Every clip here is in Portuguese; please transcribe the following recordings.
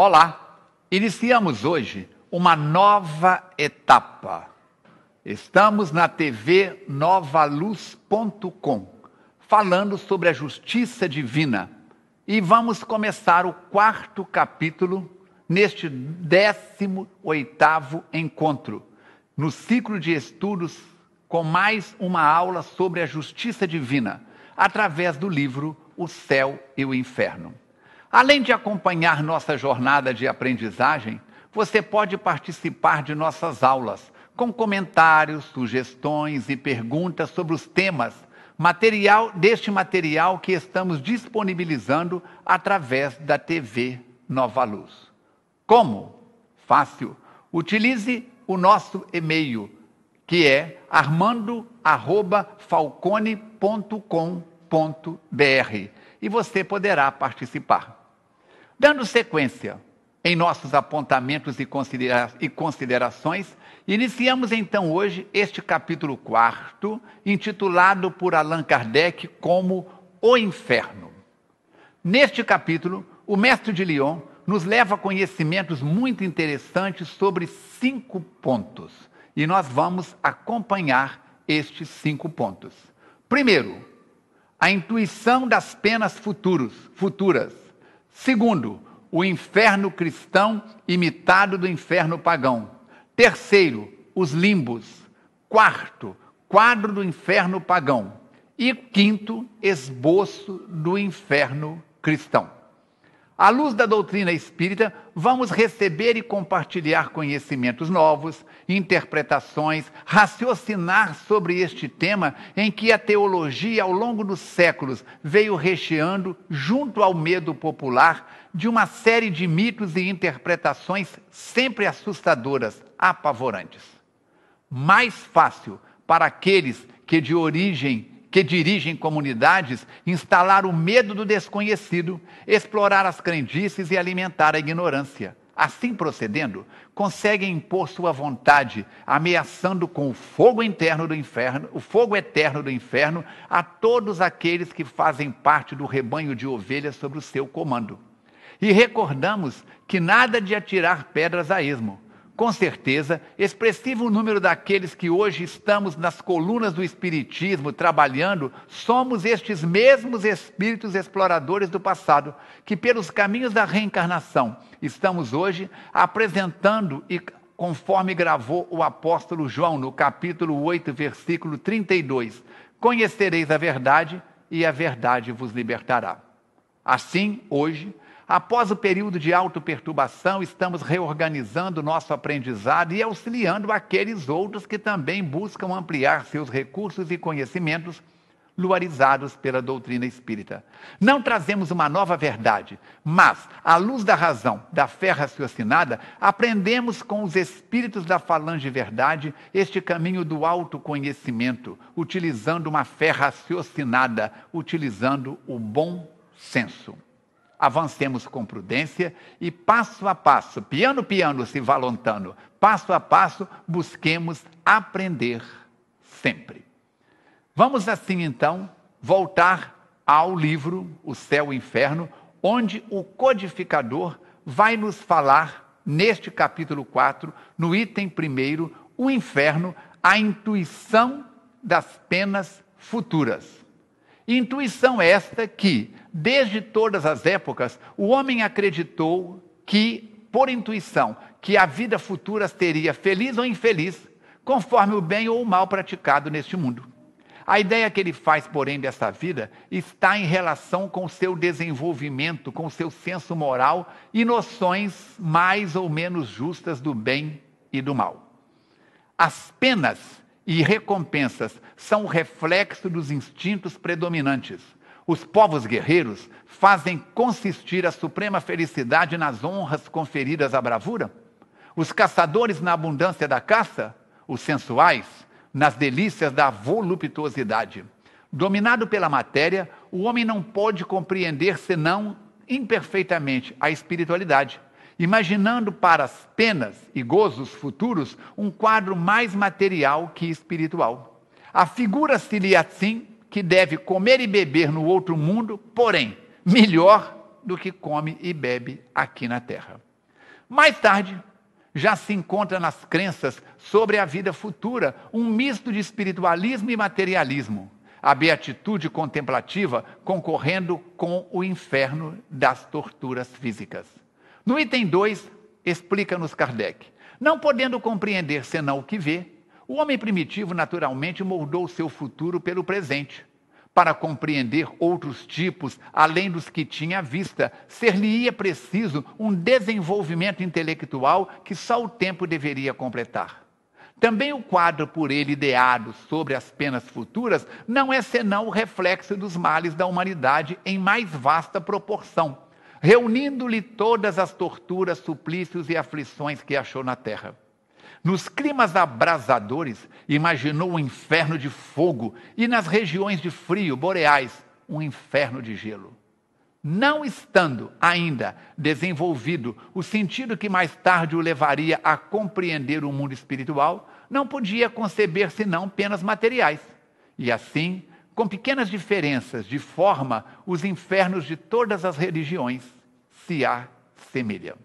Olá, iniciamos hoje uma nova etapa. Estamos na TV novaluz.com, falando sobre a justiça divina. E vamos começar o 4º capítulo neste 18º encontro, no ciclo de estudos com mais uma aula sobre a justiça divina, através do livro O Céu e o Inferno. Além de acompanhar nossa jornada de aprendizagem, você pode participar de nossas aulas, com comentários, sugestões e perguntas sobre os temas deste material que estamos disponibilizando através da TV Nova Luz. Como? Fácil. Utilize o nosso e-mail, que é armando@falcone.com.br, e você poderá participar. Dando sequência em nossos apontamentos e considerações, iniciamos então hoje este capítulo 4º, intitulado por Allan Kardec como O Inferno. Neste capítulo, o mestre de Lyon nos leva a conhecimentos muito interessantes sobre 5 pontos, e nós vamos acompanhar estes 5 pontos. Primeiro, a intuição das penas futuras. Segundo, o inferno cristão imitado do inferno pagão. Terceiro, os limbos. Quarto, quadro do inferno pagão. E quinto, esboço do inferno cristão. À luz da doutrina espírita, vamos receber e compartilhar conhecimentos novos, interpretações, raciocinar sobre este tema em que a teologia, ao longo dos séculos, veio recheando, junto ao medo popular, de uma série de mitos e interpretações sempre assustadoras, apavorantes. Mais fácil para aqueles que dirigem comunidades instalar o medo do desconhecido, explorar as crendices e alimentar a ignorância. Assim procedendo, conseguem impor sua vontade, ameaçando com o fogo eterno do inferno a todos aqueles que fazem parte do rebanho de ovelhas sob o seu comando. E recordamos que nada de atirar pedras a esmo. Com certeza, expressivo número daqueles que hoje estamos nas colunas do Espiritismo trabalhando, somos estes mesmos espíritos exploradores do passado, que pelos caminhos da reencarnação estamos hoje apresentando, e conforme gravou o apóstolo João no capítulo 8, versículo 32, conhecereis a verdade e a verdade vos libertará. Assim, hoje, após o período de autoperturbação, estamos reorganizando nosso aprendizado e auxiliando aqueles outros que também buscam ampliar seus recursos e conhecimentos luarizados pela doutrina espírita. Não trazemos uma nova verdade, mas, à luz da razão, da fé raciocinada, aprendemos com os espíritos da falange verdade este caminho do autoconhecimento, utilizando uma fé raciocinada, utilizando o bom senso. Avancemos com prudência e passo a passo, piano se va lontano, passo a passo, busquemos aprender sempre. Vamos assim então voltar ao livro O Céu e o Inferno, onde o codificador vai nos falar, neste capítulo 4, no item 1, o inferno, a intuição das penas futuras. Intuição esta que, desde todas as épocas, o homem acreditou que, por intuição, que a vida futura seria feliz ou infeliz, conforme o bem ou o mal praticado neste mundo. A ideia que ele faz, porém, dessa vida está em relação com o seu desenvolvimento, com o seu senso moral e noções mais ou menos justas do bem e do mal. As penas e recompensas são o reflexo dos instintos predominantes. Os povos guerreiros fazem consistir a suprema felicidade nas honras conferidas à bravura. Os caçadores na abundância da caça, os sensuais nas delícias da voluptuosidade. Dominado pela matéria, o homem não pode compreender senão imperfeitamente a espiritualidade, imaginando para as penas e gozos futuros um quadro mais material que espiritual. Afigura-se-lhe assim que deve comer e beber no outro mundo, porém, melhor do que come e bebe aqui na terra. Mais tarde, já se encontra nas crenças sobre a vida futura um misto de espiritualismo e materialismo, a beatitude contemplativa concorrendo com o inferno das torturas físicas. No item 2, explica-nos Kardec: não podendo compreender senão o que vê, o homem primitivo naturalmente moldou o seu futuro pelo presente. Para compreender outros tipos, além dos que tinha à vista, ser-lhe-ia preciso um desenvolvimento intelectual que só o tempo deveria completar. Também o quadro por ele ideado sobre as penas futuras não é senão o reflexo dos males da humanidade em mais vasta proporção, reunindo-lhe todas as torturas, suplícios e aflições que achou na terra. Nos climas abrasadores, imaginou um inferno de fogo e nas regiões de frio, boreais, um inferno de gelo. Não estando ainda desenvolvido o sentido que mais tarde o levaria a compreender o mundo espiritual, não podia conceber senão penas materiais. E assim, com pequenas diferenças de forma, os infernos de todas as religiões se assemelham.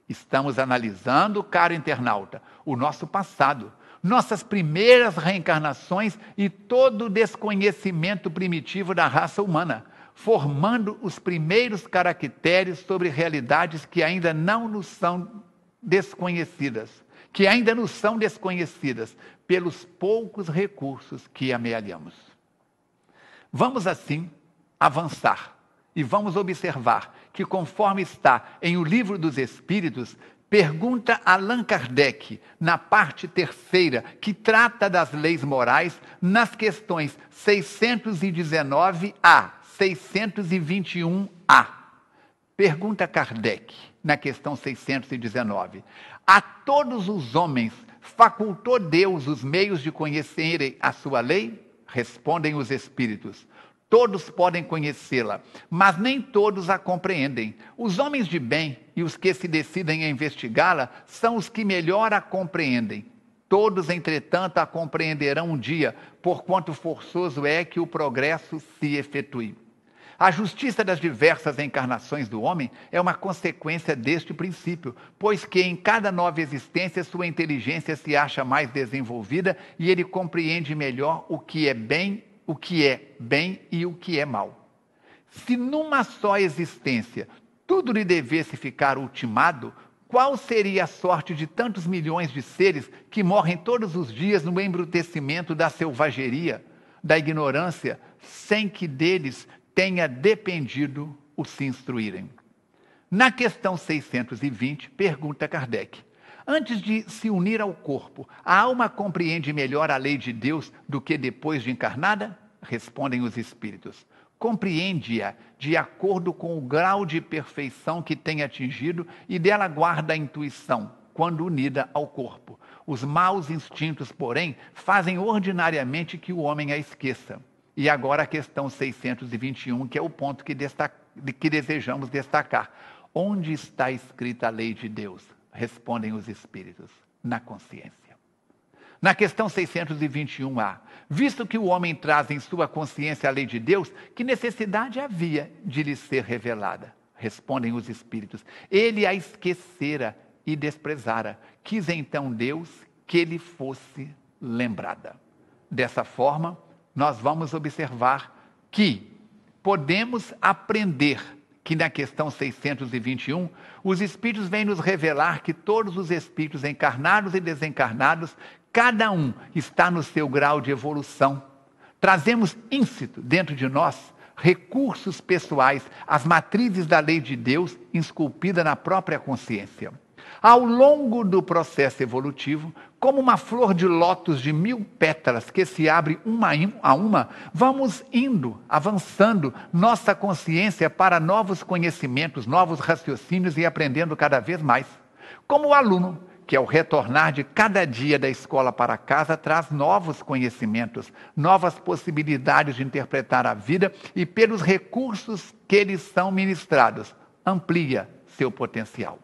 Estamos analisando, caro internauta, o nosso passado, nossas primeiras reencarnações e todo o desconhecimento primitivo da raça humana, formando os primeiros caracteres sobre realidades que ainda não nos são desconhecidas, pelos poucos recursos que amealhamos. Vamos assim avançar e vamos observar que, conforme está em O Livro dos Espíritos, pergunta Allan Kardec, na parte 3ª, que trata das leis morais, nas questões 619A, 621A. Pergunta Kardec, na questão 619. A todos os homens facultou Deus os meios de conhecerem a sua lei? Respondem os Espíritos. Todos podem conhecê-la, mas nem todos a compreendem. Os homens de bem e os que se decidem a investigá-la são os que melhor a compreendem. Todos, entretanto, a compreenderão um dia, porquanto forçoso é que o progresso se efetue. A justiça das diversas encarnações do homem é uma consequência deste princípio, pois que em cada nova existência sua inteligência se acha mais desenvolvida e ele compreende melhor o que é bem e o que é mal. Se numa só existência tudo lhe devesse ficar ultimado, qual seria a sorte de tantos milhões de seres que morrem todos os dias no embrutecimento da selvageria, da ignorância, sem que deles tenha dependido o se instruírem? Na questão 620, pergunta Kardec: antes de se unir ao corpo, a alma compreende melhor a lei de Deus do que depois de encarnada? Respondem os Espíritos. Compreende-a de acordo com o grau de perfeição que tem atingido e dela guarda a intuição, quando unida ao corpo. Os maus instintos, porém, fazem ordinariamente que o homem a esqueça. E agora a questão 621, que é o ponto que desejamos destacar. Onde está escrita a lei de Deus? Respondem os Espíritos: na consciência. Na questão 621A, visto que o homem traz em sua consciência a lei de Deus, que necessidade havia de lhe ser revelada? Respondem os Espíritos: ele a esquecera e desprezara. Quis então Deus que lhe fosse lembrada. Dessa forma, nós vamos observar que podemos aprender que na questão 621, os Espíritos vêm nos revelar que todos os Espíritos encarnados e desencarnados, cada um está no seu grau de evolução. Trazemos íncito dentro de nós recursos pessoais, as matrizes da lei de Deus esculpida na própria consciência. Ao longo do processo evolutivo, como uma flor de lótus de 1000 pétalas que se abre uma a uma, vamos avançando nossa consciência para novos conhecimentos, novos raciocínios e aprendendo cada vez mais. Como o aluno, que ao retornar de cada dia da escola para casa, traz novos conhecimentos, novas possibilidades de interpretar a vida e pelos recursos que lhes são ministrados, amplia seu potencial.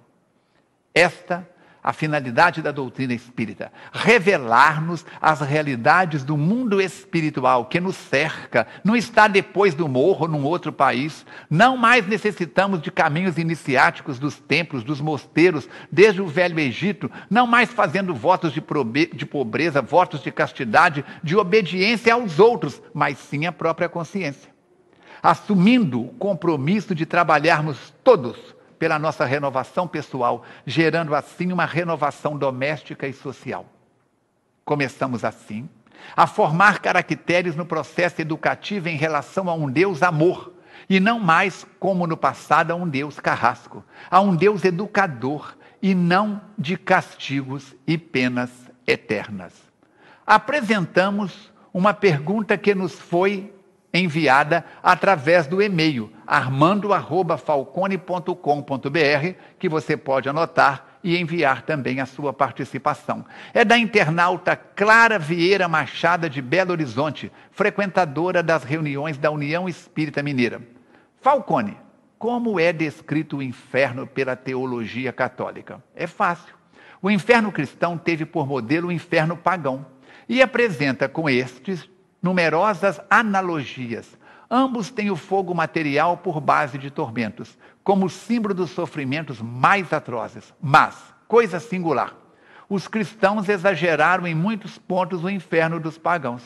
Esta A finalidade da doutrina espírita: revelar-nos as realidades do mundo espiritual que nos cerca, não está depois do morro, num outro país. Não mais necessitamos de caminhos iniciáticos dos templos, dos mosteiros, desde o Velho Egito, não mais fazendo votos de pobreza, votos de castidade, de obediência aos outros, mas sim à própria consciência. Assumindo o compromisso de trabalharmos todos pela nossa renovação pessoal, gerando assim uma renovação doméstica e social. Começamos assim a formar caracteres no processo educativo em relação a um Deus amor, e não mais, como no passado, a um Deus carrasco, a um Deus educador, e não de castigos e penas eternas. Apresentamos uma pergunta que nos foi enviada através do e-mail armando@falcone.com.br, que você pode anotar e enviar também a sua participação. É da internauta Clara Vieira Machado, de Belo Horizonte, frequentadora das reuniões da União Espírita Mineira. Falcone, como é descrito o inferno pela teologia católica? É fácil. O inferno cristão teve por modelo o inferno pagão e apresenta com estes numerosas analogias. Ambos têm o fogo material por base de tormentos, como símbolo dos sofrimentos mais atrozes. Mas, coisa singular, os cristãos exageraram em muitos pontos o inferno dos pagãos.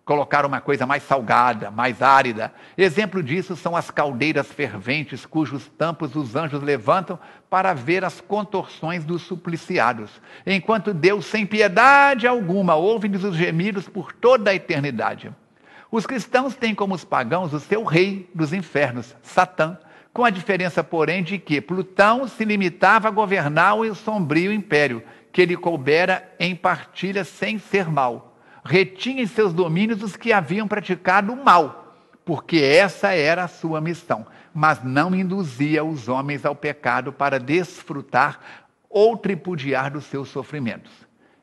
Colocaram uma coisa mais salgada, mais árida. Exemplo disso são as caldeiras ferventes, cujos tampos os anjos levantam para ver as contorções dos supliciados, enquanto Deus, sem piedade alguma, ouve-lhes os gemidos por toda a eternidade. Os cristãos têm como os pagãos o seu rei dos infernos, Satã, com a diferença, porém, de que Plutão se limitava a governar o sombrio império, que lhe coubera em partilha sem ser mau. Retinha em seus domínios os que haviam praticado o mal, porque essa era a sua missão, mas não induzia os homens ao pecado para desfrutar ou tripudiar dos seus sofrimentos.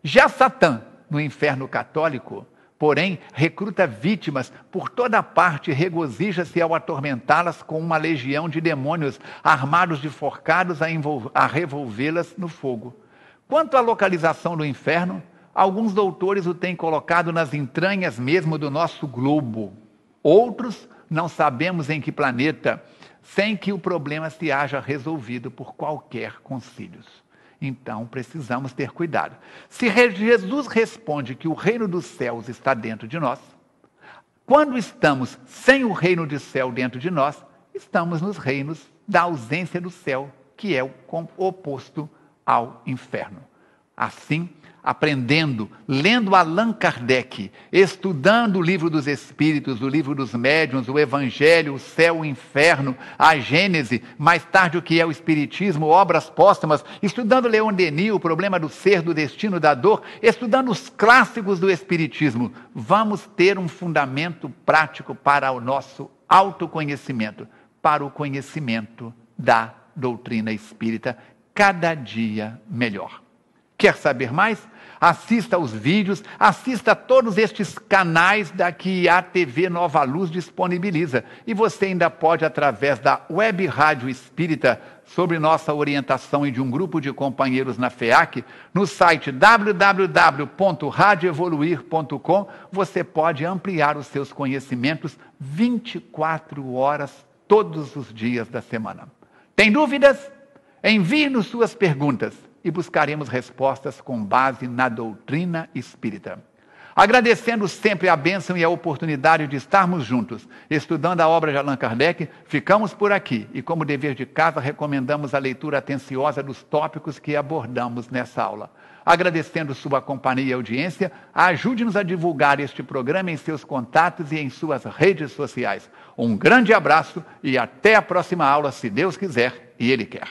Já Satã, no inferno católico, porém, recruta vítimas por toda parte e regozija-se ao atormentá-las com uma legião de demônios armados de forcados a revolvê-las no fogo. Quanto à localização do inferno, alguns doutores o têm colocado nas entranhas mesmo do nosso globo. Outros, não sabemos em que planeta, sem que o problema se haja resolvido por qualquer concílios. Então, precisamos ter cuidado. Se Jesus responde que o reino dos céus está dentro de nós, quando estamos sem o reino do céu dentro de nós, estamos nos reinos da ausência do céu, que é o oposto ao inferno. Assim, aprendendo, lendo Allan Kardec, estudando o livro dos Espíritos, o livro dos Médiuns, o Evangelho, o Céu, o Inferno, a Gênese, mais tarde o que é o Espiritismo, obras póstumas, estudando Leon Denis, o problema do ser, do destino, da dor, estudando os clássicos do Espiritismo, vamos ter um fundamento prático para o nosso autoconhecimento, para o conhecimento da doutrina espírita, cada dia melhor. Quer saber mais? Assista aos vídeos, assista a todos estes canais que a TV Nova Luz disponibiliza. E você ainda pode, através da Web Rádio Espírita, sob nossa orientação e de um grupo de companheiros na FEAC, no site www.radioevoluir.com, você pode ampliar os seus conhecimentos 24 horas, todos os dias da semana. Tem dúvidas? Envie-nos suas perguntas e buscaremos respostas com base na doutrina espírita. Agradecendo sempre a bênção e a oportunidade de estarmos juntos, estudando a obra de Allan Kardec, ficamos por aqui e, como dever de casa, recomendamos a leitura atenciosa dos tópicos que abordamos nessa aula. Agradecendo sua companhia e audiência, ajude-nos a divulgar este programa em seus contatos e em suas redes sociais. Um grande abraço e até a próxima aula, se Deus quiser e Ele quer.